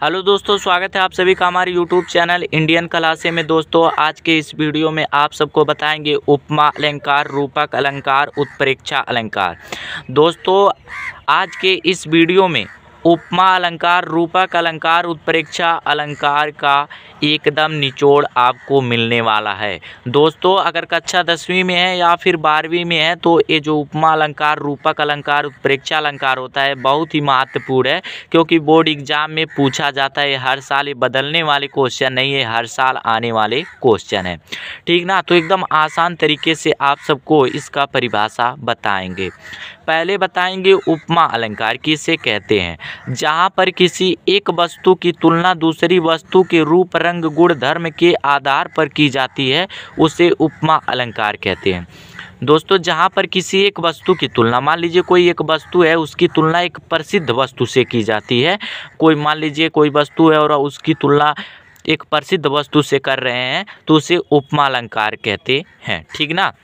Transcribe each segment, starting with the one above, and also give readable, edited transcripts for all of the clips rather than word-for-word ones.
Hello दोस्तों, स्वागत है आप सभी का हमारे यूट्यूब चैनल इंडियन क्लासे में। दोस्तों, आज के इस वीडियो में आप सबको बताएंगे उपमा अलंकार, रूपक अलंकार, उत्प्रेक्षा अलंकार। दोस्तों, आज के इस वीडियो में उपमा अलंकार, रूपक अलंकार, उत्प्रेक्षा अलंकार का एकदम निचोड़ आपको मिलने वाला है। दोस्तों, अगर कक्षा 10वीं में है या फिर 12वीं में है तो ये जो उपमा अलंकार, रूपक अलंकार, उत्प्रेक्षा अलंकार होता है बहुत ही महत्वपूर्ण है, क्योंकि बोर्ड एग्जाम में पूछा जाता है। हर साल ये बदलने वाले क्वेश्चन नहीं है, हर साल आने वाले क्वेश्चन है, ठीक ना। तो एकदम आसान तरीके से आप सबको इसका परिभाषा बताएंगे। पहले बताएंगे उपमा अलंकार किसे कहते हैं। जहाँ पर किसी एक वस्तु की तुलना दूसरी वस्तु के रूप, रंग, गुण, धर्म के आधार पर की जाती है उसे उपमा अलंकार कहते हैं। दोस्तों, जहाँ पर किसी एक वस्तु की तुलना, मान लीजिए कोई एक वस्तु है, उसकी तुलना एक प्रसिद्ध वस्तु से की जाती है। कोई मान लीजिए कोई वस्तु है और उसकी तुलना एक प्रसिद्ध वस्तु से कर रहे हैं तो उसे उपमा अलंकार कहते हैं, ठीक ना।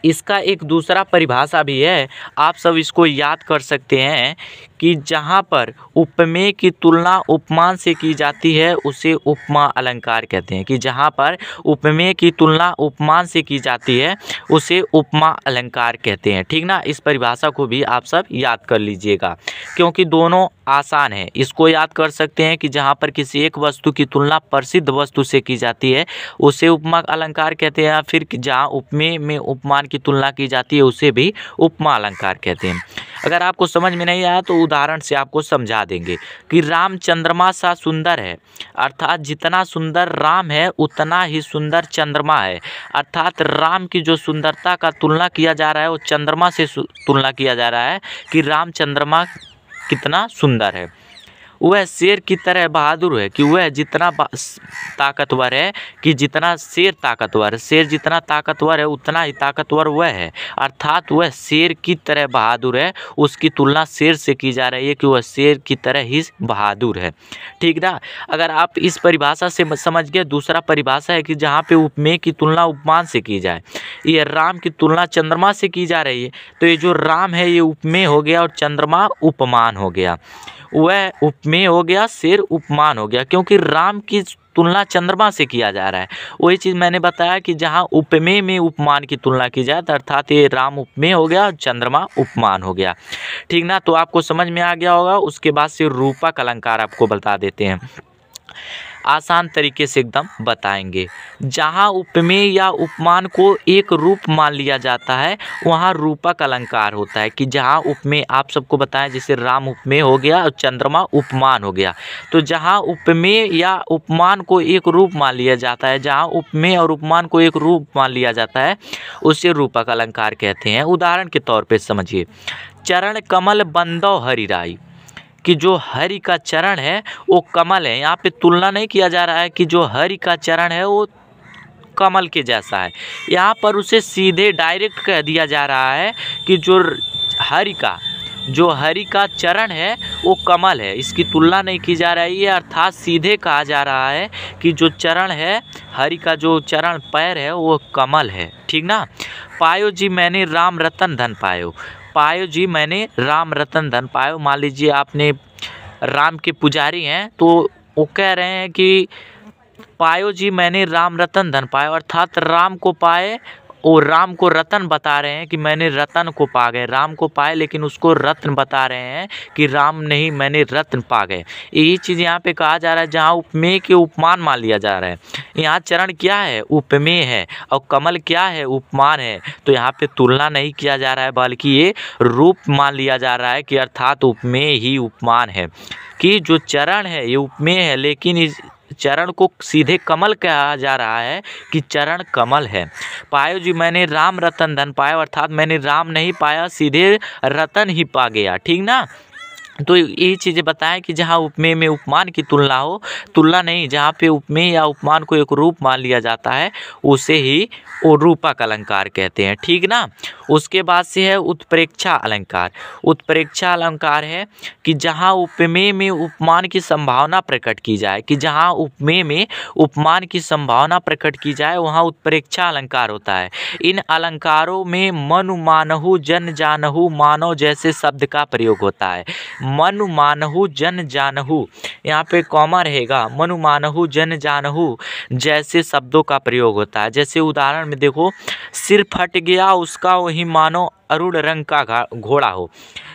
इसका एक दूसरा परिभाषा भी है, आप सब इसको याद कर सकते हैं कि जहाँ पर उपमेय की तुलना उपमान से की जाती है उसे उपमा अलंकार कहते हैं। कि जहाँ पर उपमेय की तुलना उपमान से की जाती है उसे उपमा अलंकार कहते हैं, ठीक ना। इस परिभाषा को भी आप सब याद कर लीजिएगा, क्योंकि दोनों आसान है। इसको याद कर सकते हैं कि जहाँ पर किसी एक वस्तु की तुलना प्रसिद्ध वस्तु से की जाती है उसे उपमा अलंकार कहते हैं, या फिर जहाँ उपमेय में उपमान की तुलना की जाती है उसे भी उपमा अलंकार कहते हैं। अगर आपको समझ में नहीं आया तो उदाहरण से आपको समझा देंगे कि राम चंद्रमा सा सुंदर है, अर्थात जितना सुंदर राम है उतना ही सुंदर चंद्रमा है। अर्थात राम की जो सुंदरता का तुलना किया जा रहा है वो चंद्रमा से तुलना किया जा रहा है कि राम चंद्रमा कितना सुंदर है। वह शेर की तरह बहादुर है, कि वह जितना ताकतवर है, कि जितना शेर ताकतवर है, शेर जितना ताकतवर है उतना ही ताकतवर वह है। अर्थात वह शेर की तरह बहादुर है, उसकी तुलना शेर से की जा रही है कि वह शेर की तरह ही बहादुर है, ठीक ना। अगर आप इस परिभाषा से समझ गए, दूसरा परिभाषा है कि जहाँ पे उपमेय की तुलना उपमान से की जाए। ये राम की तुलना चंद्रमा से की जा रही है तो ये जो राम है ये उपमेय हो गया और चंद्रमा उपमान हो गया। वह उपमेय हो गया, शेर उपमान हो गया, क्योंकि राम की तुलना चंद्रमा से किया जा रहा है। वही चीज़ मैंने बताया कि जहाँ उपमेय में उपमान की तुलना की जाए तो अर्थात ये राम उपमेय हो गया और चंद्रमा उपमान हो गया, ठीक ना। तो आपको समझ में आ गया होगा। उसके बाद से रूपक अलंकार आपको बता देते हैं, आसान तरीके से एकदम बताएंगे। जहाँ उपमेय या उपमान को एक रूप मान लिया जाता है वहाँ रूपक अलंकार होता है। कि जहाँ उपमेय, आप सबको बताएं, जैसे राम उपमेय हो गया और चंद्रमा उपमान हो गया, तो जहाँ उपमेय या उपमान को एक रूप मान लिया जाता है, जहाँ उपमेय और उपमान को एक रूप मान लिया जाता है उसे रूपक अलंकार कहते हैं। उदाहरण के तौर पे समझिए, चरण कमल बंदो हरिराई, कि जो हरि का चरण है वो कमल है। यहाँ पे तुलना नहीं किया जा रहा है कि जो हरि का चरण है वो कमल के जैसा है, यहाँ पर उसे सीधे डायरेक्ट कह दिया जा रहा है कि जो हरि का चरण है वो कमल है। इसकी तुलना नहीं की जा रही है, अर्थात सीधे कहा जा रहा है कि जो चरण है, हरि का जो चरण पैर है वो कमल है, ठीक ना। पायो जी मैंने राम रतन धन पायो, पायो जी मैंने राम रतन धन पायो। मान लीजिए आपने राम के पुजारी हैं तो वो कह रहे हैं कि पायो जी मैंने राम रतन धन पायो, अर्थात राम को पाए और राम को रतन बता रहे हैं कि मैंने रतन को पा गए। राम को पाए लेकिन उसको रत्न बता रहे हैं कि राम नहीं, मैंने रत्न पा गए। यही चीज़ यहाँ पे कहा जा रहा है, जहाँ उपमेय के उपमान मान लिया जा रहा है। यहाँ चरण क्या है, उपमेय है, और कमल क्या है, उपमान है। तो यहाँ पे तुलना नहीं किया जा रहा है बल्कि ये रूप मान लिया जा रहा है कि अर्थात उपमेय ही उपमान है। कि जो चरण है ये उपमेय है, लेकिन इस चरण को सीधे कमल कहा जा रहा है कि चरण कमल है। पायो जी मैंने राम रतन धन पाया, अर्थात मैंने राम नहीं पाया, सीधे रतन ही पा गया, ठीक ना। तो यही चीज़ें बताएं कि जहाँ उपमेय में उपमान की तुलना हो, तुलना नहीं, जहाँ पे उपमेय या उपमान को एक रूप मान लिया जाता है उसे ही वो रूपक अलंकार कहते हैं, ठीक ना। उसके बाद से है उत्प्रेक्षा अलंकार। उत्प्रेक्षा अलंकार है कि जहाँ उपमेय में उपमान की संभावना प्रकट की जाए, कि जहाँ उपमेय में उपमान की संभावना प्रकट की जाए वहाँ उत्प्रेक्षा अलंकार होता है। इन अलंकारों में मनु मानहु, जन जानहु, मानव जैसे शब्द का प्रयोग होता है। मनु मानहु जन जानहु, यहाँ पे कॉमा रहेगा, मनु मानहु जन जानहु जैसे शब्दों का प्रयोग होता है। जैसे उदाहरण में देखो, सिर फट गया उसका वही मानो अरुण रंग का घोड़ा हो।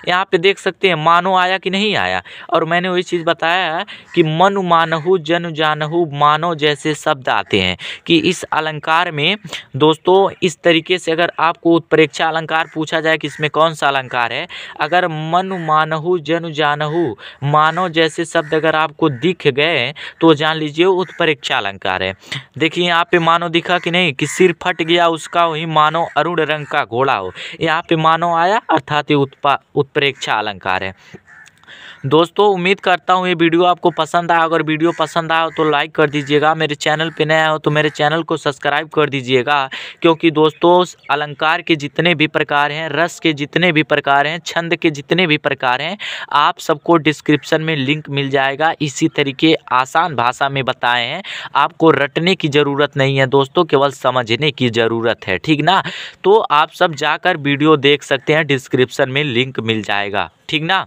यहाँ पे देख सकते हैं मानो आया कि नहीं आया। और मैंने वही चीज़ बताया है कि मनु मानहु जन जानहु मानो जैसे शब्द आते हैं कि इस अलंकार में दोस्तों इस तरीके से अगर आपको उत्प्रेक्षा अलंकार पूछा जाए कि इसमें कौन सा अलंकार है, अगर मनु मानहु जन जानहु मानो जैसे शब्द अगर आपको दिख गए तो जान लीजिए उत्प्रेक्षा अलंकार है। देखिए यहाँ पे मानो दिखा कि नहीं, कि सिर फट गया उसका वही मानो अरुण रंग का घोड़ा हो, यहाँ पे मानो आया अर्थात ये उत्प्रेक्षा अलंकार है। दोस्तों उम्मीद करता हूँ ये वीडियो आपको पसंद आया। अगर वीडियो पसंद आया तो लाइक कर दीजिएगा, मेरे चैनल पे नया हो तो मेरे चैनल को सब्सक्राइब कर दीजिएगा, क्योंकि दोस्तों अलंकार के जितने भी प्रकार हैं, रस के जितने भी प्रकार हैं, छंद के जितने भी प्रकार हैं, आप सबको डिस्क्रिप्शन में लिंक मिल जाएगा। इसी तरीके आसान भाषा में बताए हैं, आपको रटने की ज़रूरत नहीं है दोस्तों, केवल समझने की ज़रूरत है, ठीक ना। तो आप सब जाकर वीडियो देख सकते हैं, डिस्क्रिप्शन में लिंक मिल जाएगा, ठीक ना।